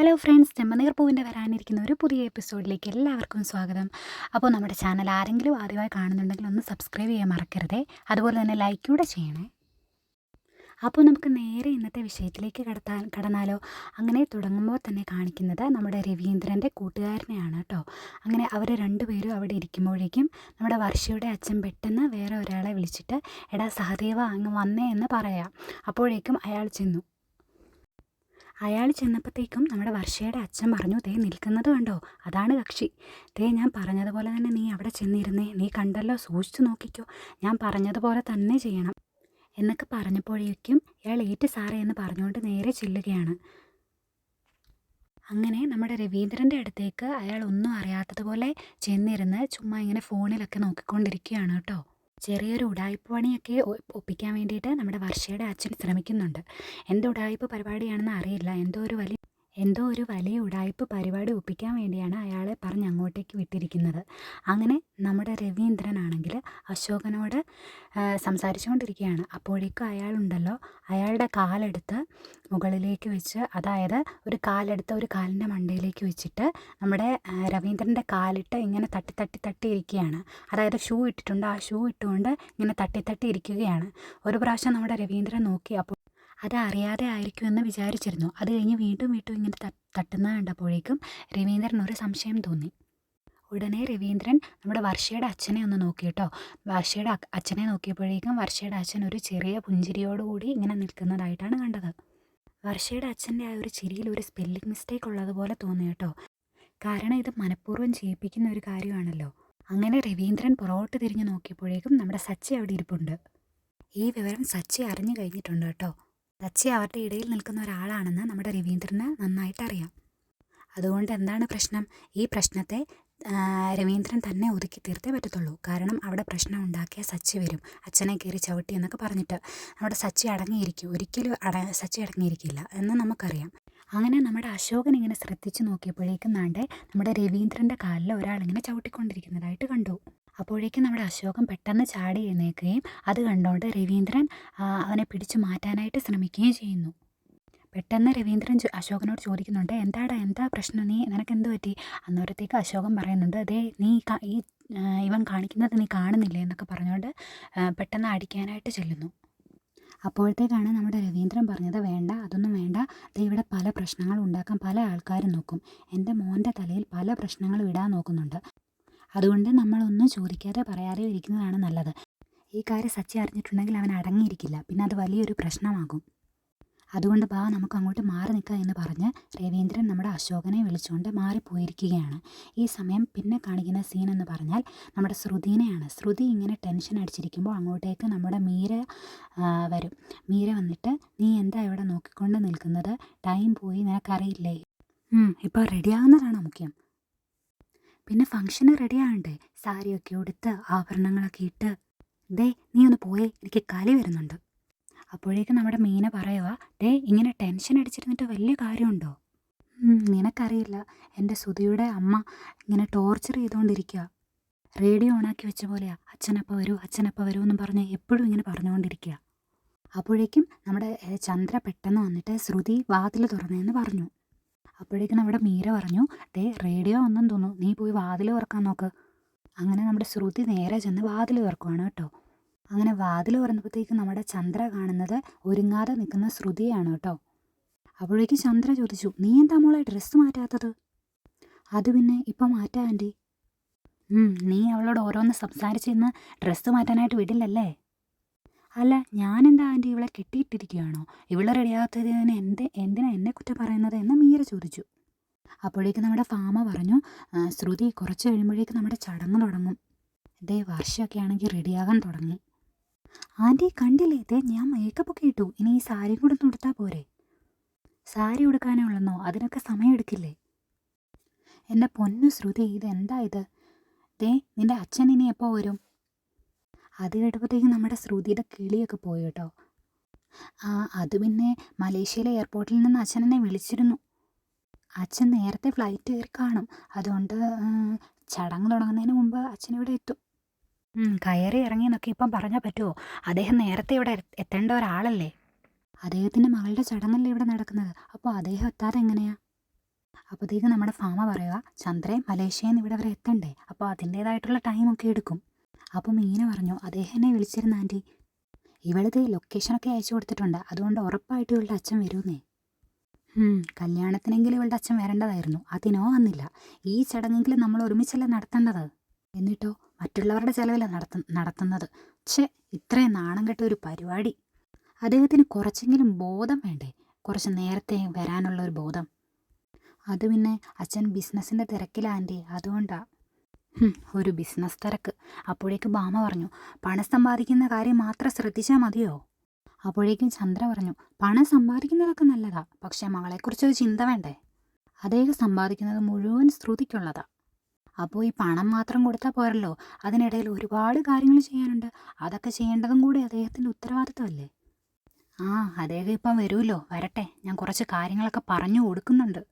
Hello friends, ചെമ്പനീർ പൂവിൻ്റെ വരാനിരിക്കുന്ന ഒരു പുതിയ എപ്പിസോഡിലേക്ക് എല്ലാവർക്കും സ്വാഗതം. അപ്പോൾ നമ്മുടെ ചാനൽ ആരെങ്കിലും ആദ്യമായി കാണുന്നുണ്ടെങ്കിൽ ഒന്ന് സബ്സ്ക്രൈബ് ചെയ്യാൻ മറക്കരുതേ. അതുപോലെ തന്നെ ലൈക്ക് കൂടെ ചെയ്യണേ. അപ്പോൾ നമുക്ക് നേരെ ഇന്നത്തെ വിഷയത്തിലേക്ക് കടന്നാലോ. അങ്ങനെ തുടങ്ങുമ്പോൾ തന്നെ കാണിക്കുന്നത് നമ്മുടെ രവീന്ദ്രൻ്റെ കൂട്ടുകാരനെയാണ് കേട്ടോ. അങ്ങനെ അവർ രണ്ടുപേരും അവിടെ ഇരിക്കുമ്പോഴേക്കും നമ്മുടെ വർഷയുടെ അച്ഛൻ പെട്ടെന്ന് വേറെ ഒരാളെ വിളിച്ചിട്ട് എടാ സഹദേവ അങ്ങ് വന്നേ എന്ന് പറയാം. അപ്പോഴേക്കും അയാൾ ചെന്നു. അയാൾ ചെന്നപ്പോഴത്തേക്കും നമ്മുടെ വർഷയുടെ അച്ഛൻ പറഞ്ഞു, ദേ നിൽക്കുന്നത് കണ്ടോ, അതാണ് കക്ഷി. ദേ ഞാൻ പറഞ്ഞതുപോലെ തന്നെ നീ അവിടെ ചെന്നിരുന്നേ, നീ കണ്ടല്ലോ, സൂക്ഷിച്ചു നോക്കിക്കോ, ഞാൻ പറഞ്ഞതുപോലെ തന്നെ ചെയ്യണം എന്നൊക്കെ പറഞ്ഞപ്പോഴേക്കും ഇയാൾ ഏറ്റ് സാറേ എന്ന് പറഞ്ഞുകൊണ്ട് നേരെ ചെല്ലുകയാണ്. അങ്ങനെ നമ്മുടെ രവീന്ദ്രൻ്റെ അടുത്തേക്ക് അയാൾ ഒന്നും അറിയാത്തതുപോലെ ചെന്നിരുന്ന് ചുമ്മാ ഇങ്ങനെ ഫോണിലൊക്കെ നോക്കിക്കൊണ്ടിരിക്കുകയാണ് കേട്ടോ. ചെറിയൊരു ഉഡായിപ്പ് പണിയൊക്കെ ഒപ്പിക്കാൻ വേണ്ടിയിട്ട് നമ്മുടെ വർഷയുടെ അച്ഛൻ ശ്രമിക്കുന്നുണ്ട്. എന്ത് ഉഡായിപ്പ് പരിപാടിയാണെന്ന് അറിയില്ല. എന്തോ ഒരു വലിയ ഉഡായിപ്പ് പരിപാടി ഒപ്പിക്കാൻ വേണ്ടിയാണ് അയാളെ പറഞ്ഞ് അങ്ങോട്ടേക്ക് വിട്ടിരിക്കുന്നത്. അങ്ങനെ നമ്മുടെ രവീന്ദ്രനാണെങ്കിൽ അശോകനോട് സംസാരിച്ചുകൊണ്ടിരിക്കുകയാണ്. അപ്പോഴേക്കും അയാളുണ്ടല്ലോ, അയാളുടെ കാലെടുത്ത് മുകളിലേക്ക് വെച്ച്, അതായത് ഒരു കാലെടുത്ത് ഒരു കാലിൻ്റെ മണ്ടയിലേക്ക് വെച്ചിട്ട് നമ്മുടെ രവീന്ദ്രൻ്റെ കാലിട്ട് ഇങ്ങനെ തട്ടി തട്ടി തട്ടി ഇരിക്കുകയാണ്. അതായത് ഷൂ ഇട്ടിട്ടുണ്ട്, ആ ഷൂ ഇട്ടുകൊണ്ട് ഇങ്ങനെ തട്ടി തട്ടി ഇരിക്കുകയാണ്. ഒരു പ്രാവശ്യം നമ്മുടെ രവീന്ദ്രൻ നോക്കി. അപ്പോൾ അത് അറിയാതെ ആയിരിക്കുമെന്ന് വിചാരിച്ചിരുന്നു. അത് കഴിഞ്ഞ് വീണ്ടും ഇങ്ങനെ തട്ടുന്ന കണ്ടപ്പോഴേക്കും രവീന്ദ്രൻ ഒരു സംശയം തോന്നി. ഉടനെ രവീന്ദ്രൻ നമ്മുടെ വർഷയുടെ അച്ഛനെ ഒന്ന് നോക്കി കേട്ടോ. വർഷയുടെ അച്ഛനെ നോക്കിയപ്പോഴേക്കും വർഷയുടെ അച്ഛൻ ഒരു ചെറിയ പുഞ്ചിരിയോടുകൂടി ഇങ്ങനെ നിൽക്കുന്നതായിട്ടാണ് കണ്ടത്. വർഷയുടെ അച്ഛൻ്റെ ആ ഒരു ചിരിയിൽ ഒരു സ്പെല്ലിംഗ് മിസ്റ്റേക്ക് ഉള്ളതുപോലെ തോന്നി കേട്ടോ. കാരണം ഇത് മനഃപൂർവ്വം ചെയ്യിപ്പിക്കുന്ന ഒരു കാര്യമാണല്ലോ. അങ്ങനെ രവീന്ദ്രൻ പുറകോട്ട് തിരിഞ്ഞ് നോക്കിയപ്പോഴേക്കും നമ്മുടെ സച്ചി അവിടെ ഇരിപ്പുണ്ട്. ഈ വിവരം സച്ചി അറിഞ്ഞു കഴിഞ്ഞിട്ടുണ്ട് കേട്ടോ. സച്ചി അവരുടെ ഇടയിൽ നിൽക്കുന്ന ഒരാളാണെന്ന് നമ്മുടെ രവീന്ദ്രന് നന്നായിട്ട് അറിയാം. അതുകൊണ്ട് എന്താണ് പ്രശ്നം? ഈ പ്രശ്നത്തെ രവീന്ദ്രൻ തന്നെ ഒതുക്കി തീർത്തേ പറ്റത്തുള്ളൂ. കാരണം അവിടെ പ്രശ്നം ഉണ്ടാക്കിയ സച്ചി വരും, അച്ഛനെ കയറി ചവിട്ടി എന്നൊക്കെ പറഞ്ഞിട്ട്. നമ്മുടെ സച്ചി അടങ്ങിയിരിക്കും, ഒരിക്കലും സച്ചി അടങ്ങിയിരിക്കില്ല എന്ന് നമുക്കറിയാം. അങ്ങനെ നമ്മുടെ അശോകൻ ഇങ്ങനെ ശ്രദ്ധിച്ച് നോക്കിയപ്പോഴേക്കും നമ്മുടെ രവീന്ദ്രൻ്റെ കാലിൽ ഒരാളിങ്ങനെ ചവിട്ടിക്കൊണ്ടിരിക്കുന്നതായിട്ട് കണ്ടു. അപ്പോഴേക്കും നമ്മുടെ അശോകൻ പെട്ടെന്ന് ചാടി എഴുന്നേൽക്കുകയും അത് കണ്ടുകൊണ്ട് രവീന്ദ്രൻ അവനെ പിടിച്ചു മാറ്റാനായിട്ട് ശ്രമിക്കുകയും ചെയ്യുന്നു. പെട്ടെന്ന് രവീന്ദ്രൻ അശോകനോട് ചോദിക്കുന്നുണ്ട്, എന്താ പ്രശ്നം, നിനക്ക് എന്ത് പറ്റി? അന്നേരത്തേക്ക് അശോകൻ പറയുന്നുണ്ട്, അതേ ഇവൻ കാണിക്കുന്നത് നീ കാണുന്നില്ലേ എന്നൊക്കെ പറഞ്ഞുകൊണ്ട് പെട്ടെന്ന് അടിക്കാനായിട്ട് ചെല്ലുന്നു. അപ്പോഴത്തേക്കാണ് നമ്മുടെ രവീന്ദ്രൻ പറഞ്ഞത്, വേണ്ട, അതൊന്നും വേണ്ട, ഇവിടെ പല പ്രശ്നങ്ങൾ ഉണ്ടാക്കാൻ പല ആൾക്കാരും നോക്കും. എൻ്റെ മോൻ്റെ തലയിൽ പല പ്രശ്നങ്ങളും ഇടാൻ നോക്കുന്നുണ്ട്. അതുകൊണ്ട് നമ്മളൊന്നും ചോദിക്കാതെ പറയാതെ ഇരിക്കുന്നതാണ് നല്ലത്. ഈ കാര്യം സച്ചി അറിഞ്ഞിട്ടുണ്ടെങ്കിൽ അവൻ അടങ്ങിയിരിക്കില്ല, പിന്നെ അത് വലിയൊരു പ്രശ്നമാകും. അതുകൊണ്ട് നമുക്ക് അങ്ങോട്ട് മാറി നിൽക്കാം എന്ന് പറഞ്ഞ് രവീന്ദ്രൻ നമ്മുടെ അശോകനെ വിളിച്ചുകൊണ്ട് മാറിപ്പോയിരിക്കുകയാണ്. ഈ സമയം പിന്നെ കാണിക്കുന്ന സീൻ എന്ന് പറഞ്ഞാൽ നമ്മുടെ ശ്രുതിനെയാണ്. ശ്രുതി ഇങ്ങനെ ടെൻഷൻ അടിച്ചിരിക്കുമ്പോൾ അങ്ങോട്ടേക്ക് നമ്മുടെ മീര വരും. മീര വന്നിട്ട്, നീ എന്താ ഇവിടെ നോക്കിക്കൊണ്ട് നിൽക്കുന്നത്? ടൈം പോയി, നിനക്കറിയില്ലേ? ഇപ്പോൾ റെഡിയാകുന്നതാണോ മുഖ്യം? പിന്നെ ഫംഗ്ഷന് റെഡിയാകണ്ടേ? സാരിയൊക്കെ ഉടുത്ത് ആഭരണങ്ങളൊക്കെ ഇട്ട്. നീ ഒന്ന് പോയേ, എനിക്ക് കലി വരുന്നുണ്ട്. അപ്പോഴേക്കും നമ്മുടെ മീന പറയുക, ഇങ്ങനെ ടെൻഷൻ അടിച്ചിരുന്നിട്ട് വലിയ കാര്യമുണ്ടോ? നിനക്കറിയില്ല, എൻ്റെ സുധിയുടെ അമ്മ ഇങ്ങനെ ടോർച്ചർ ചെയ്തുകൊണ്ടിരിക്കുക. റേഡിയോ ഓണാക്കി വെച്ച പോലെയാ, അച്ഛനപ്പോൾ വരൂ എന്നും പറഞ്ഞ് എപ്പോഴും ഇങ്ങനെ പറഞ്ഞുകൊണ്ടിരിക്കുക. അപ്പോഴേക്കും നമ്മുടെ ചന്ദ്ര പെട്ടെന്ന് വന്നിട്ട് ശ്രുതി വാതിൽ തുറന്നതെന്ന് പറഞ്ഞു. അപ്പോഴേക്കും നമ്മുടെ മീര പറഞ്ഞു, റേഡിയോ ഒന്നും തോന്നുന്നു, നീ പോയി വാതിൽ തുറക്കാൻ നോക്ക്. അങ്ങനെ നമ്മുടെ ശ്രുതി നേരെ ചെന്ന് വാതിൽ തുറക്കുവാണ് കേട്ടോ. അങ്ങനെ വാതിൽ തുറന്നപ്പോഴത്തേക്കും നമ്മുടെ ചന്ദ്ര കാണുന്നത് ഒരുങ്ങാതെ നിൽക്കുന്ന ശ്രുതിയാണ് കേട്ടോ. അപ്പോഴേക്കും ചന്ദ്ര ചോദിച്ചു, നീ എന്താ മോളെ ഡ്രസ്സ് മാറ്റാത്തത്? അത് പിന്നെ ഇപ്പം മാറ്റാ ആൻറ്റി. നീ അവളോട് ഓരോന്ന് സംസാരിച്ച് ഇന്ന് ഡ്രസ്സ് മാറ്റാനായിട്ട് വിടില്ലല്ലേ? അല്ല, ഞാനെന്താ ആൻറ്റി ഇവളെ കെട്ടിയിട്ടിരിക്കുകയാണോ? ഇവളെ റെഡിയാകാത്തതിന് എന്തിനാ എന്നെ കുറ്റം പറയുന്നത് എന്ന് മീര ചോദിച്ചു. അപ്പോഴേക്കും നമ്മുടെ ഫാമ പറഞ്ഞു, ശ്രുതി കുറച്ച് കഴിയുമ്പോഴേക്കും നമ്മുടെ ചടങ്ങ് തുടങ്ങും. വർഷമൊക്കെ ആണെങ്കിൽ റെഡിയാകാൻ തുടങ്ങി. ആൻറ്റി കണ്ടില്ലേ, ഞാൻ മേക്കപ്പൊക്കെ ഇട്ടു, ഇനി ഈ സാരി കൂടെ ഒന്ന് ഉടുത്താൽ പോരെ? സാരി ഉടുക്കാനേ ഉള്ളെന്നോ? അതിനൊക്കെ സമയം എടുക്കില്ലേ? എൻ്റെ പൊന്നു ശ്രുതി, ഇതെന്താ ഇത്? നിൻ്റെ അച്ഛൻ ഇനി എപ്പോൾ വരും? അത് കേട്ടപ്പോഴത്തേക്കും നമ്മുടെ ശ്രുതിയുടെ കിളിയൊക്കെ പോയി കേട്ടോ. അത് പിന്നെ മലേഷ്യയിലെ എയർപോർട്ടിൽ നിന്ന് അച്ഛൻ എന്നെ വിളിച്ചിരുന്നു. അച്ഛൻ നേരത്തെ ഫ്ലൈറ്റ് കയറി കാണും, അതുകൊണ്ട് ചടങ്ങ് തുടങ്ങുന്നതിന് മുമ്പ് അച്ഛൻ ഇവിടെ എത്തും. കയറി ഇറങ്ങിയെന്നൊക്കെ ഇപ്പം പറഞ്ഞാൽ പറ്റുമോ? അദ്ദേഹം നേരത്തെ ഇവിടെ എത്തേണ്ട ഒരാളല്ലേ. അദ്ദേഹത്തിൻ്റെ മകളുടെ ചടങ്ങല്ലേ ഇവിടെ നടക്കുന്നത്, അപ്പോൾ അദ്ദേഹം എത്താതെ എങ്ങനെയാ? അപ്പോഴത്തേക്കും നമ്മുടെ ഫാമ പറയുക, ചന്ദ്രൻ മലേഷ്യയിൽ നിന്ന് ഇവിടെ വരെ എത്തണ്ടേ, അപ്പോൾ അതിൻ്റേതായിട്ടുള്ള ടൈമൊക്കെ എടുക്കും. അപ്പോൾ മീന പറഞ്ഞു, അദ്ദേഹം എന്നെ വിളിച്ചിരുന്ന ആൻറ്റി, ഇവളത് ലൊക്കേഷനൊക്കെ അയച്ചു കൊടുത്തിട്ടുണ്ട്, അതുകൊണ്ട് ഉറപ്പായിട്ട് ഇവളുടെ അച്ഛൻ വരുമെന്നേ. കല്യാണത്തിനെങ്കിലും ഇവളുടെ അച്ഛൻ വരേണ്ടതായിരുന്നു, അതിനോ വന്നില്ല. ഈ ചടങ്ങെങ്കിലും നമ്മൾ ഒരുമിച്ചല്ലേ നടത്തേണ്ടത്, എന്നിട്ടോ മറ്റുള്ളവരുടെ ചിലവിലാണ് നടത്തുന്നത്. ഇത്രയും നാണം കെട്ട ഒരു പരിപാടി. അദ്ദേഹത്തിന് കുറച്ചെങ്കിലും ബോധം വേണ്ടേ, കുറച്ച് നേരത്തെ വരാനുള്ള ഒരു ബോധം. അത് പിന്നെ അച്ഛൻ ബിസിനസ്സിൻ്റെ തിരക്കിലാണ് ആൻറ്റി, അതുകൊണ്ടാണ്. ഒരു ബിസിനസ് തിരക്ക്. അപ്പോഴേക്ക് ഭാമ പറഞ്ഞു, പണം സമ്പാദിക്കുന്ന കാര്യം മാത്രം ശ്രദ്ധിച്ചാൽ മതിയോ? അപ്പോഴേക്കും ചന്ദ്ര പറഞ്ഞു, പണം സമ്പാദിക്കുന്നതൊക്കെ നല്ലതാ, പക്ഷെ മകളെക്കുറിച്ചൊരു ചിന്ത വേണ്ടേ? അദ്ദേഹം സമ്പാദിക്കുന്നത് മുഴുവൻ ശ്രുതിക്കുള്ളതാ. അപ്പോൾ ഈ പണം മാത്രം കൊടുത്താൽ പോരല്ലോ, അതിനിടയിൽ ഒരുപാട് കാര്യങ്ങൾ ചെയ്യാനുണ്ട്. അതൊക്കെ ചെയ്യേണ്ടതും കൂടി അദ്ദേഹത്തിൻ്റെ ഉത്തരവാദിത്തമല്ലേ? അദ്ദേഹം ഇപ്പം വരുമല്ലോ, വരട്ടെ, ഞാൻ കുറച്ച് കാര്യങ്ങളൊക്കെ പറഞ്ഞു കൊടുക്കുന്നുണ്ട്.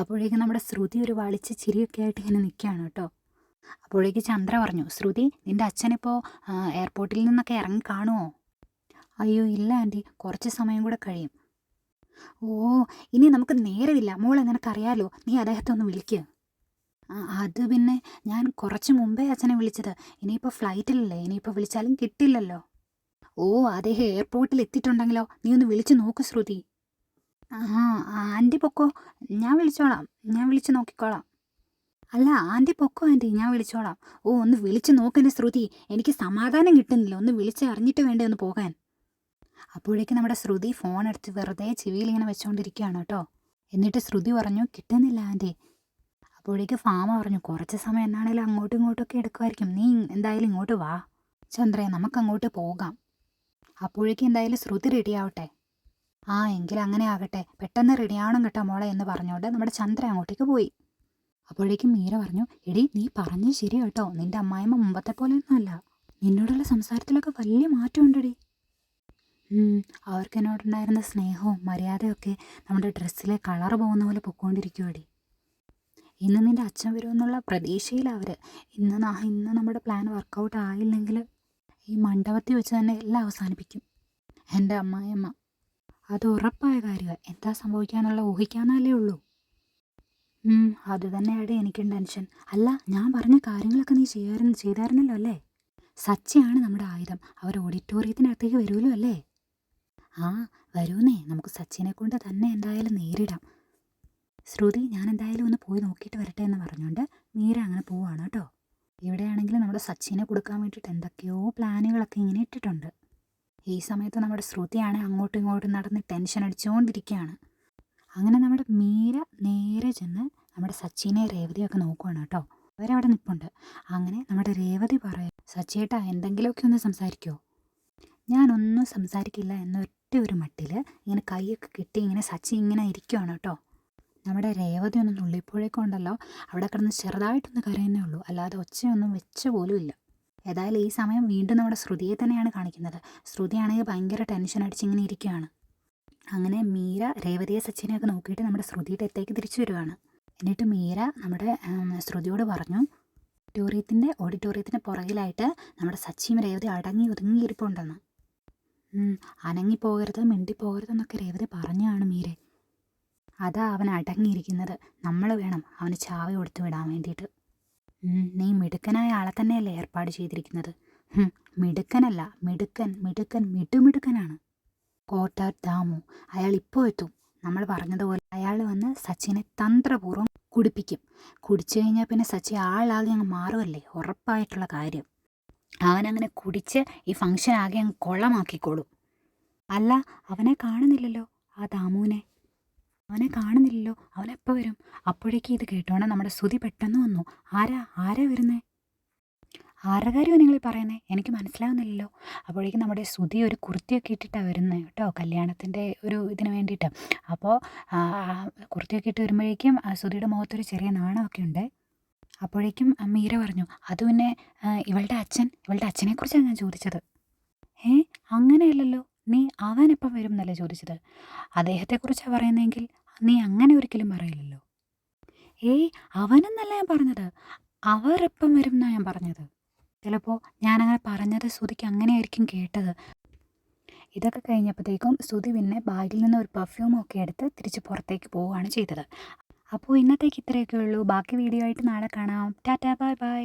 അപ്പോഴേക്കും നമ്മുടെ ശ്രുതി ഒരു വളിച്ച ചിരിയൊക്കെ ആയിട്ട് ഇങ്ങനെ നിൽക്കുകയാണ് കേട്ടോ. അപ്പോഴേക്ക് ചന്ദ്ര പറഞ്ഞു, ശ്രുതി, നിൻ്റെ അച്ഛനിപ്പോൾ എയർപോർട്ടിൽ നിന്നൊക്കെ ഇറങ്ങി കാണുമോ? അയ്യോ ഇല്ല ആൻറ്റി, കുറച്ച് സമയം കൂടെ കഴിയും. ഇനി നമുക്ക് നേരമില്ല മോളെ, നിനക്കറിയാലോ, നീ അദ്ദേഹത്തെ ഒന്ന് വിളിക്കുക. അത് പിന്നെ ഞാൻ കുറച്ച് മുമ്പേ അച്ഛനെ വിളിച്ചത്, ഇനിയിപ്പോൾ ഫ്ലൈറ്റിലല്ലേ, ഇനിയിപ്പോൾ വിളിച്ചാലും കിട്ടില്ലല്ലോ. അദ്ദേഹം എയർപോർട്ടിൽ എത്തിയിട്ടുണ്ടെങ്കിലോ, നീ ഒന്ന് വിളിച്ച് നോക്ക് ശ്രുതി. ആൻറ്റി പൊക്കോ, ഞാൻ വിളിച്ചോളാം, ഞാൻ വിളിച്ച് നോക്കിക്കോളാം. അല്ല ആൻറ്റി പൊക്കോ ആൻറ്റി, ഞാൻ വിളിച്ചോളാം. ഒന്ന് വിളിച്ച് നോക്കെന്നെ ശ്രുതി, എനിക്ക് സമാധാനം കിട്ടുന്നില്ല, ഒന്ന് വിളിച്ച് അറിഞ്ഞിട്ട് വേണ്ടേ ഒന്ന് പോകാൻ. അപ്പോഴേക്കും നമ്മുടെ ശ്രുതി ഫോൺ എടുത്ത് വെറുതെ ചെവിയിൽ ഇങ്ങനെ വെച്ചുകൊണ്ടിരിക്കുകയാണ് കേട്ടോ. എന്നിട്ട് ശ്രുതി പറഞ്ഞു, കിട്ടുന്നില്ല ആൻറ്റി. അപ്പോഴേക്ക് ഫാമ പറഞ്ഞു, കുറച്ച് സമയം എന്നാണേലും അങ്ങോട്ടും ഇങ്ങോട്ടൊക്കെ എടുക്കുമായിരിക്കും, നീ എന്തായാലും ഇങ്ങോട്ട് വാ ചന്ദ്രേ, നമുക്കങ്ങോട്ട് പോകാം. അപ്പോഴേക്കും എന്തായാലും ശ്രുതി റെഡി ആവട്ടെ. എങ്കിൽ അങ്ങനെ ആകട്ടെ, പെട്ടെന്ന് റെഡി ആവണം കേട്ടോ മോളെ എന്ന് പറഞ്ഞുകൊണ്ട് നമ്മുടെ ചന്ദ്ര അങ്ങോട്ടേക്ക് പോയി. അപ്പോഴേക്കും മീര പറഞ്ഞു, എടി നീ പറഞ്ഞത് ശരി കേട്ടോ, നിന്റെ അമ്മായിമ്മ മുമ്പത്തെ പോലെയൊന്നും അല്ല, നിന്നോടുള്ള സംസാരത്തിലൊക്കെ വലിയ മാറ്റമുണ്ടടി. അവർക്ക് എന്നോടുണ്ടായിരുന്ന സ്നേഹവും മര്യാദയൊക്കെ നമ്മുടെ ഡ്രസ്സിലെ കളർ പോകുന്ന പോലെ പൊക്കോണ്ടിരിക്കുവടി. ഇന്ന് നിൻ്റെ അച്ഛൻ വരുമെന്നുള്ള പ്രതീക്ഷയിലാണ് അവർ. ഇന്ന് നമ്മുടെ പ്ലാൻ വർക്കൗട്ട് ആയില്ലെങ്കിൽ ഈ മണ്ഡപത്തിൽ വെച്ച് തന്നെ എല്ലാം അവസാനിപ്പിക്കും എൻ്റെ അമ്മായിയമ്മ. അത് ഉറപ്പായ കാര്യമാണ്, എന്താ സംഭവിക്കാന്നുള്ള ഊഹിക്കാന്നല്ലേ ഉള്ളൂ. അത് തന്നെയാണ് എനിക്കും ടെൻഷൻ. അല്ല, ഞാൻ പറഞ്ഞ കാര്യങ്ങളൊക്കെ നീ ചെയ്തായിരുന്നല്ലോ അല്ലേ? സച്ചിയാണ് നമ്മുടെ ആയുധം, അവർ ഓഡിറ്റോറിയത്തിനകത്തേക്ക് വരുമല്ലോ അല്ലേ? വരൂന്നേ, നമുക്ക് സച്ചിനെ കൊണ്ട് തന്നെ എന്തായാലും നേരിടാം. ശ്രുതി, ഞാൻ എന്തായാലും ഒന്ന് പോയി നോക്കിയിട്ട് വരട്ടെ എന്ന് പറഞ്ഞുകൊണ്ട് മീര അങ്ങനെ പോവാണ് കേട്ടോ. ഇവിടെയാണെങ്കിൽ നമ്മുടെ സച്ചിനെ കൊടുക്കാൻ വേണ്ടിയിട്ട് എന്തൊക്കെയോ പ്ലാനുകളൊക്കെ ഇങ്ങനെ ഇട്ടിട്ടുണ്ട്. ഈ സമയത്ത് നമ്മുടെ ശ്രുതിയാണ് അങ്ങോട്ടും ഇങ്ങോട്ടും നടന്ന് ടെൻഷൻ അടിച്ചുകൊണ്ടിരിക്കുകയാണ്. അങ്ങനെ നമ്മുടെ മീര നേരെ ചെന്ന് നമ്മുടെ സച്ചിനെ രേവതിയൊക്കെ നോക്കുവാണ് കേട്ടോ. അവരവിടെ നിൽപ്പുണ്ട്. അങ്ങനെ നമ്മുടെ രേവതി പറയും, സച്ചിയേട്ടാ എന്തെങ്കിലുമൊക്കെ ഒന്ന് സംസാരിക്കുമോ? ഞാനൊന്നും സംസാരിക്കില്ല എന്നൊറ്റ ഒരു മട്ടിൽ ഇങ്ങനെ കൈയൊക്കെ കിട്ടി ഇങ്ങനെ സച്ചി ഇങ്ങനെ ഇരിക്കുവാണ് കേട്ടോ. നമ്മുടെ രേവതി ഒന്ന് നുള്ളിപ്പോഴേക്കുണ്ടല്ലോ, അവിടെ കിടന്ന് ചെറുതായിട്ടൊന്ന് കരയുന്നേ ഉള്ളൂ, അല്ലാതെ ഒച്ചയൊന്നും വെച്ച പോലും ഇല്ല. ഏതായാലും ഈ സമയം വീണ്ടും നമ്മുടെ ശ്രുതിയെ തന്നെയാണ് കാണിക്കുന്നത്. ശ്രുതിയാണെങ്കിൽ ഭയങ്കര ടെൻഷൻ അടിച്ചിങ്ങനെ ഇരിക്കുകയാണ്. അങ്ങനെ മീര രേവതിയെ സച്ചിനെയൊക്കെ നോക്കിയിട്ട് നമ്മുടെ ശ്രുതിയുടെ അടുത്തേക്ക് തിരിച്ചു വരുവാണ്. എന്നിട്ട് മീര നമ്മുടെ ശ്രുതിയോട് പറഞ്ഞു, ഓഡിറ്റോറിയത്തിൻ്റെ പുറകിലായിട്ട് നമ്മുടെ സച്ചിയും രേവതി അടങ്ങി ഒതുങ്ങിയിരിപ്പുണ്ടെന്ന്. അനങ്ങിപ്പോകരുത്, മിണ്ടിപ്പോകരുതെന്നൊക്കെ രേവതി പറഞ്ഞാണ് മീരെ. അതാ അവൻ അടങ്ങിയിരിക്കുന്നത്, നമ്മൾ വേണം അവന് ചാവി കൊടുത്തു വിടാൻ വേണ്ടിയിട്ട്. നീ മിടുക്കനായ ആളെ തന്നെയല്ലേ ഏർപ്പാട് ചെയ്തിരിക്കുന്നത്? മിടുക്കനല്ല, മിടുക്കനാണ് കോട്ടാർ ദാമു. അയാൾ ഇപ്പോൾ എത്തും. നമ്മൾ പറഞ്ഞതുപോലെ അയാൾ വന്ന് സച്ചിനെ തന്ത്രപൂർവ്വം കുടിപ്പിക്കും. കുടിച്ചു കഴിഞ്ഞാൽ പിന്നെ സച്ചി ആളാകെ അങ്ങ് മാറുമല്ലേ, ഉറപ്പായിട്ടുള്ള കാര്യം. അവനങ്ങനെ കുടിച്ച് ഈ ഫംഗ്ഷൻ ആകെ അങ്ങ് കൊള്ളമാക്കിക്കോളും. അല്ല, അവനെ കാണുന്നില്ലല്ലോ, ആ ദാമുവിനെ അവനെ കാണുന്നില്ലല്ലോ, അവനെപ്പോൾ വരും? അപ്പോഴേക്ക് ഇത് കേട്ടോണ്ട് നമ്മുടെ ശ്രുതി പെട്ടെന്ന് വന്നു. ആരാ വരുന്നേ? ആരുടെ കാര്യമാണ് നിങ്ങൾ പറയുന്നത്? എനിക്ക് മനസ്സിലാവുന്നില്ലല്ലോ. അപ്പോഴേക്കും നമ്മുടെ ശ്രുതി ഒരു കുർത്തിയൊക്കെ ഇട്ടിട്ടാണ് വരുന്നത് കേട്ടോ, കല്യാണത്തിൻ്റെ ഒരു ഇതിന് വേണ്ടിയിട്ട്. അപ്പോൾ കുർത്തിയൊക്കെ ഇട്ട് വരുമ്പോഴേക്കും ശ്രുതിയുടെ മുഖത്തൊരു ചെറിയ നാണമൊക്കെ ഉണ്ട്. അപ്പോഴേക്കും മീര പറഞ്ഞു, അത് പിന്നെ ഇവളുടെ അച്ഛനെക്കുറിച്ചാണ് ഞാൻ ചോദിച്ചത്. അങ്ങനെയല്ലല്ലോ, നീ അവനെപ്പം വരും എന്നല്ലേ ചോദിച്ചത്? അദ്ദേഹത്തെക്കുറിച്ചാണ് പറയുന്നതെങ്കിൽ നീ അങ്ങനെ ഒരിക്കലും പറയില്ലല്ലോ. അവനെന്നല്ല ഞാൻ പറഞ്ഞത്, അവരെപ്പം വരും എന്നാണ് ഞാൻ പറഞ്ഞത്. ചിലപ്പോൾ ഞാനങ്ങനെ പറഞ്ഞത് ശ്രുതിക്ക് അങ്ങനെയായിരിക്കും കേട്ടത്. ഇതൊക്കെ കഴിഞ്ഞപ്പോഴത്തേക്കും ശ്രുതി പിന്നെ ബാഗിൽ നിന്ന് ഒരു പെർഫ്യൂമൊക്കെ എടുത്ത് തിരിച്ച് പുറത്തേക്ക് പോവുകയാണ് ചെയ്തത്. അപ്പോൾ ഇന്നത്തേക്ക് ഇത്രയൊക്കെ ഉള്ളൂ. ബാക്കി വീഡിയോ ആയിട്ട് നാളെ കാണാം. Tata bye bye.